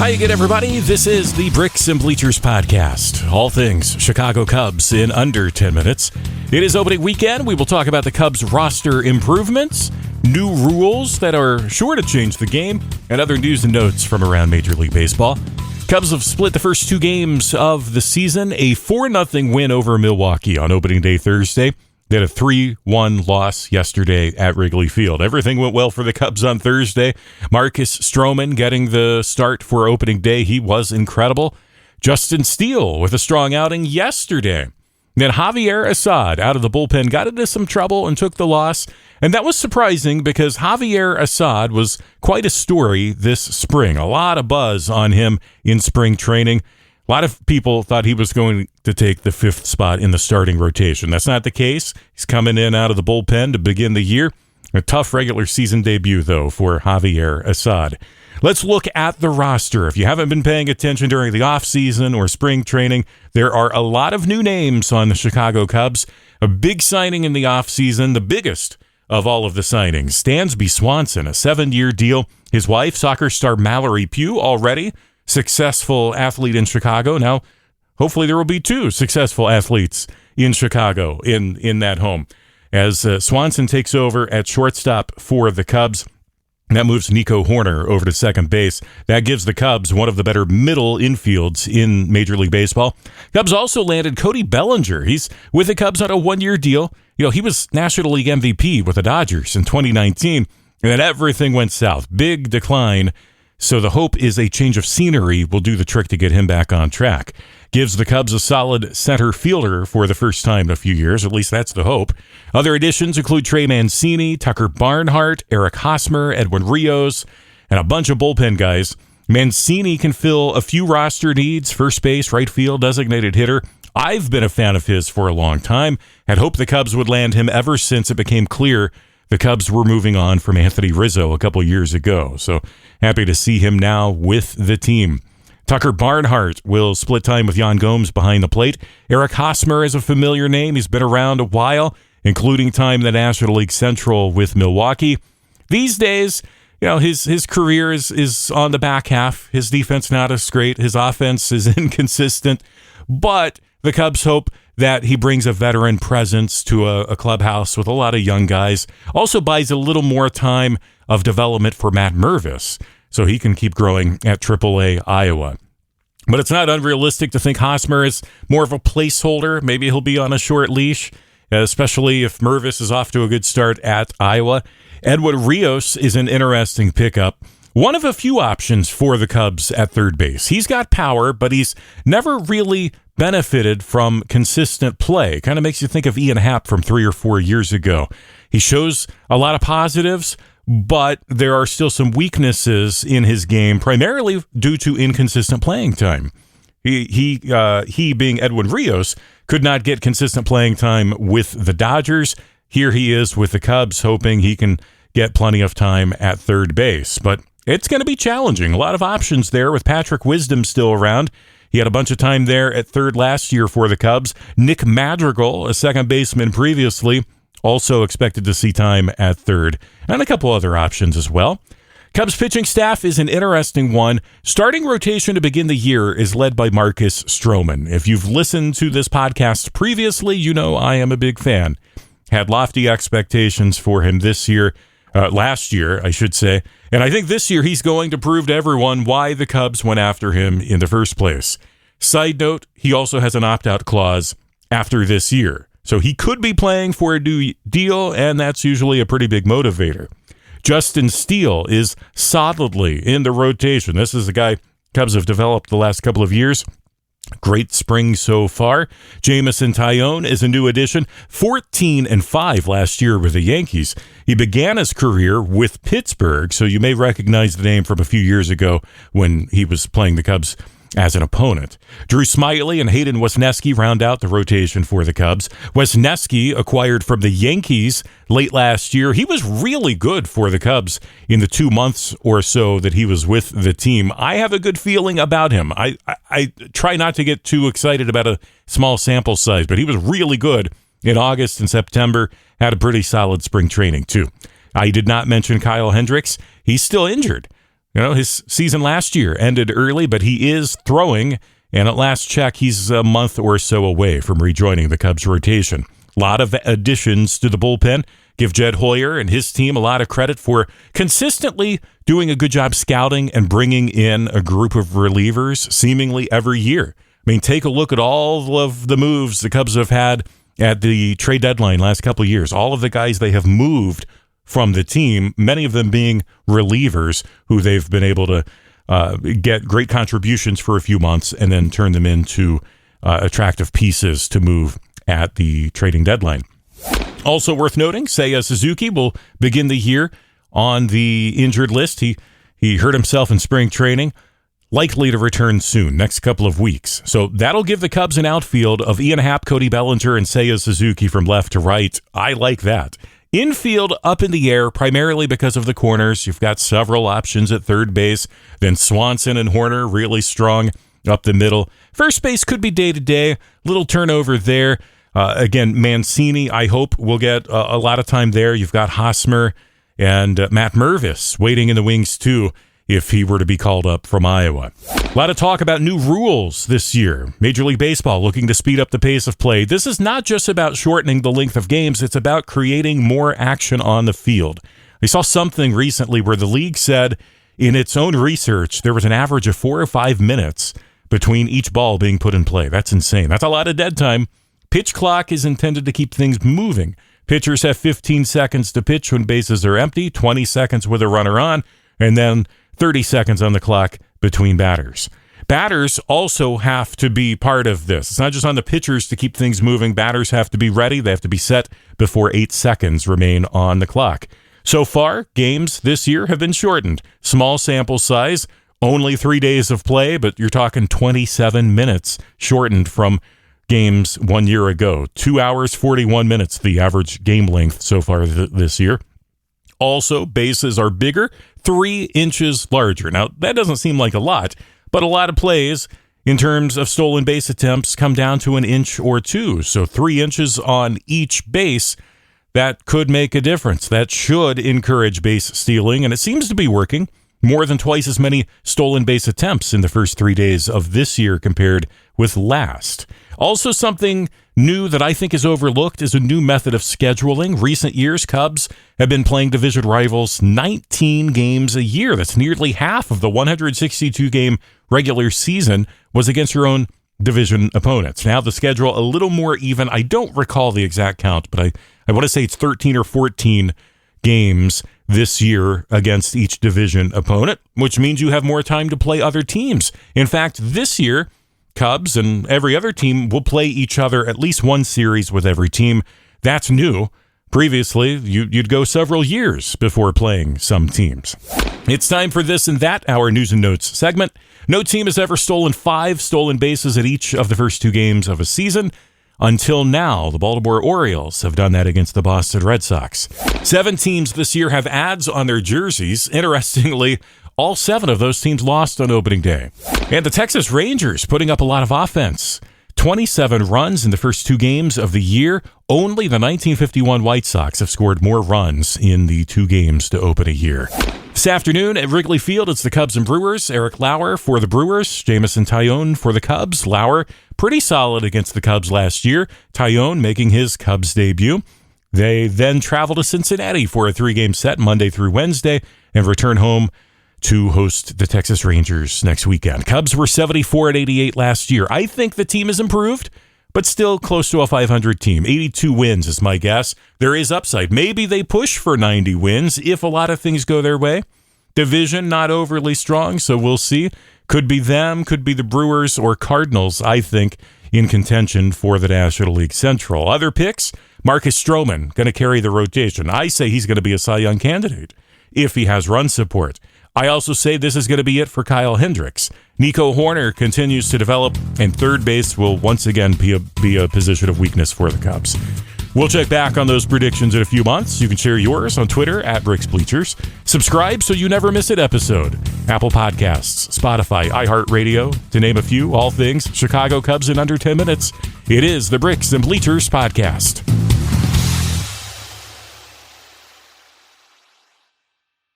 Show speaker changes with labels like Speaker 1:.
Speaker 1: How you get, everybody? This is the Bricks and Bleachers podcast. All things Chicago Cubs in under 10 minutes. It is opening weekend. We will talk about the Cubs roster improvements, new rules that are sure to change the game, and other news and notes from around Major League Baseball. Cubs have split the first two games of the season, a 4-0 win over Milwaukee on opening day Thursday. They had a 3-1 loss yesterday at Wrigley Field. Everything went well for the Cubs on Thursday. Marcus Stroman getting the start for opening day. He was incredible. Justin Steele with a strong outing yesterday. Then Javier Assad out of the bullpen got into some trouble and took the loss. And that was surprising because Javier Assad was quite a story this spring. A lot of buzz on him in spring training. A lot of people thought he was going to take the fifth spot in the starting rotation. That's not the case. He's coming in out of the bullpen to begin the year. A tough regular season debut, though, for Javier Assad. Let's look at the roster. If you haven't been paying attention during the offseason or spring training, there are a lot of new names on the Chicago Cubs. A big signing in the offseason, the biggest of all of the signings. Dansby Swanson, a 7-year deal. His wife, soccer star Mallory Pugh, already successful athlete in Chicago. Now, hopefully there will be two successful athletes in Chicago in that home. As Swanson takes over at shortstop for the Cubs, that moves Nico Horner over to second base. That gives the Cubs one of the better middle infields in Major League Baseball. Cubs also landed Cody Bellinger. He's with the Cubs on a 1-year deal. You know, he was National League MVP with the Dodgers in 2019, and then everything went south. Big decline. So the hope is a change of scenery will do the trick to get him back on track. Gives the Cubs a solid center fielder for the first time in a few years. At least that's the hope. Other additions include Trey Mancini, Tucker Barnhart, Eric Hosmer, Edwin Rios, and a bunch of bullpen guys. Mancini can fill a few roster needs, first base, right field, designated hitter. I've been a fan of his for a long time. Had hoped the Cubs would land him ever since it became clear the Cubs were moving on from Anthony Rizzo a couple years ago. So happy to see him now with the team. Tucker Barnhart will split time with Yan Gomes behind the plate. Eric Hosmer is a familiar name. He's been around a while, including time in the National League Central with Milwaukee. These days, you know, his career is on the back half. His defense not as great. His offense is inconsistent. But the Cubs hope that he brings a veteran presence to a clubhouse with a lot of young guys. Also buys a little more time of development for Matt Mervis so he can keep growing at AAA Iowa. But it's not unrealistic to think Hosmer is more of a placeholder. Maybe he'll be on a short leash, especially if Mervis is off to a good start at Iowa. Edwin Rios is an interesting pickup. One of a few options for the Cubs at third base. He's got power, but he's never really benefited from consistent play. Kind of makes you think of Ian Happ from 3 or 4 years ago. He shows a lot of positives, but there are still some weaknesses in his game, primarily due to inconsistent playing time. He being Edwin Rios, could not get consistent playing time with the Dodgers. Here he is with the Cubs, hoping he can get plenty of time at third base. But it's going to be challenging. A lot of options there with Patrick Wisdom still around. He had a bunch of time there at third last year for the Cubs. Nick Madrigal, a second baseman previously, also expected to see time at third. And a couple other options as well. Cubs pitching staff is an interesting one. Starting rotation to begin the year is led by Marcus Stroman. If you've listened to this podcast previously, you know I am a big fan. Had lofty expectations for him this year. Last year, I should say. And I think this year he's going to prove to everyone why the Cubs went after him in the first place. Side note, he also has an opt-out clause after this year. So he could be playing for a new deal, and that's usually a pretty big motivator. Justin Steele is solidly in the rotation. This is a guy Cubs have developed the last couple of years. Great spring so far. Jamison Tyone is a new addition. 14-5 last year with the Yankees. He began his career with Pittsburgh, so you may recognize the name from a few years ago when he was playing the Cubs as an opponent. Drew Smyly and Hayden Wesneski round out the rotation for the Cubs. Wesneski, acquired from the Yankees late last year, he was really good for the Cubs in the 2 months or so that he was with the team. I have a good feeling about him. I try not to get too excited about a small sample size, but he was really good in August and September. Had a pretty solid spring training, too. I did not mention Kyle Hendricks. He's still injured. His season last year ended early, but he is throwing, and at last check, he's a month or so away from rejoining the Cubs rotation. A lot of additions to the bullpen. Give Jed Hoyer and his team a lot of credit for consistently doing a good job scouting and bringing in a group of relievers seemingly every year. I mean, take a look at all of the moves the Cubs have had at the trade deadline last couple of years. All of the guys they have moved from the team, many of them being relievers who they've been able to get great contributions for a few months and then turn them into attractive pieces to move at the trading deadline. Also worth noting, Seiya Suzuki will begin the year on the injured list. He hurt himself in spring training, likely to return soon, next couple of weeks. So that'll give the Cubs an outfield of Ian Happ, Cody Bellinger, and Seiya Suzuki from left to right. I like that. Infield up in the air, primarily because of the corners. You've got several options at third base. Then Swanson and Horner really strong up the middle. First base could be day-to-day. Little turnover there. Again, Mancini, I hope, will get a lot of time there. You've got Hosmer and Matt Mervis waiting in the wings, too, if he were to be called up from Iowa. A lot of talk about new rules this year. Major League Baseball looking to speed up the pace of play. This is not just about shortening the length of games. It's about creating more action on the field. I saw something recently where the league said in its own research there was an average of 4 or 5 minutes between each ball being put in play. That's insane. That's a lot of dead time. Pitch clock is intended to keep things moving. Pitchers have 15 seconds to pitch when bases are empty, 20 seconds with a runner on, and then 30 seconds on the clock between batters. Batters also have to be part of this. It's not just on the pitchers to keep things moving. Batters have to be ready. They have to be set before 8 seconds remain on the clock. So far, games this year have been shortened. Small sample size, only 3 days of play, but you're talking 27 minutes shortened from games 1 year ago. 2 hours, 41 minutes, the average game length so far this year. Also, bases are bigger, 3 inches larger. Now, that doesn't seem like a lot, but a lot of plays in terms of stolen base attempts come down to 1 inch or 2. So 3 inches on each base, that could make a difference. That should encourage base stealing, and it seems to be working. More than twice as many stolen base attempts in the first 3 days of this year compared with last. Also, something new that I think is overlooked is a new method of scheduling. Recent years, Cubs have been playing division rivals 19 games a year. That's nearly half of the 162-game regular season was against your own division opponents. Now the schedule a little more even. I don't recall the exact count, but I want to say it's 13 or 14 games this year against each division opponent, which means you have more time to play other teams. In fact, this year, Cubs and every other team will play each other at least one series with every team. That's new. Previously, you'd go several years before playing some teams. It's time for This and That, our news and notes segment. No team has ever stolen 5 stolen bases at each of the first 2 games of a season. Until now, the Baltimore Orioles have done that against the Boston Red Sox. 7 teams this year have ads on their jerseys. Interestingly, all 7 of those teams lost on opening day. And the Texas Rangers putting up a lot of offense. 27 runs in the first 2 games of the year. Only the 1951 White Sox have scored more runs in the 2 games to open a year. This afternoon at Wrigley Field, it's the Cubs and Brewers. Eric Lauer for the Brewers, Jamison Tyone for the Cubs. Lauer, pretty solid against the Cubs last year. Tyone making his Cubs debut. They then travel to Cincinnati for a 3-game set Monday through Wednesday and return home to host the Texas Rangers next weekend. Cubs were 74-88 last year. I think the team has improved, but still close to a 500 team. 82 wins is my guess. There is upside. Maybe they push for 90 wins if a lot of things go their way. Division not overly strong, so we'll see. Could be them, could be the Brewers or Cardinals, I think, in contention for the National League Central. Other picks, Marcus Stroman, going to carry the rotation. I say he's going to be a Cy Young candidate if he has run support. I also say this is going to be it for Kyle Hendricks. Nico Horner continues to develop, and third base will once again be a position of weakness for the Cubs. We'll check back on those predictions in a few months. You can share yours on Twitter at BricksBleachers. Subscribe so you never miss an episode. Apple Podcasts, Spotify, iHeartRadio, to name a few. All things Chicago Cubs in under 10 minutes. It is the Bricks and Bleachers Podcast.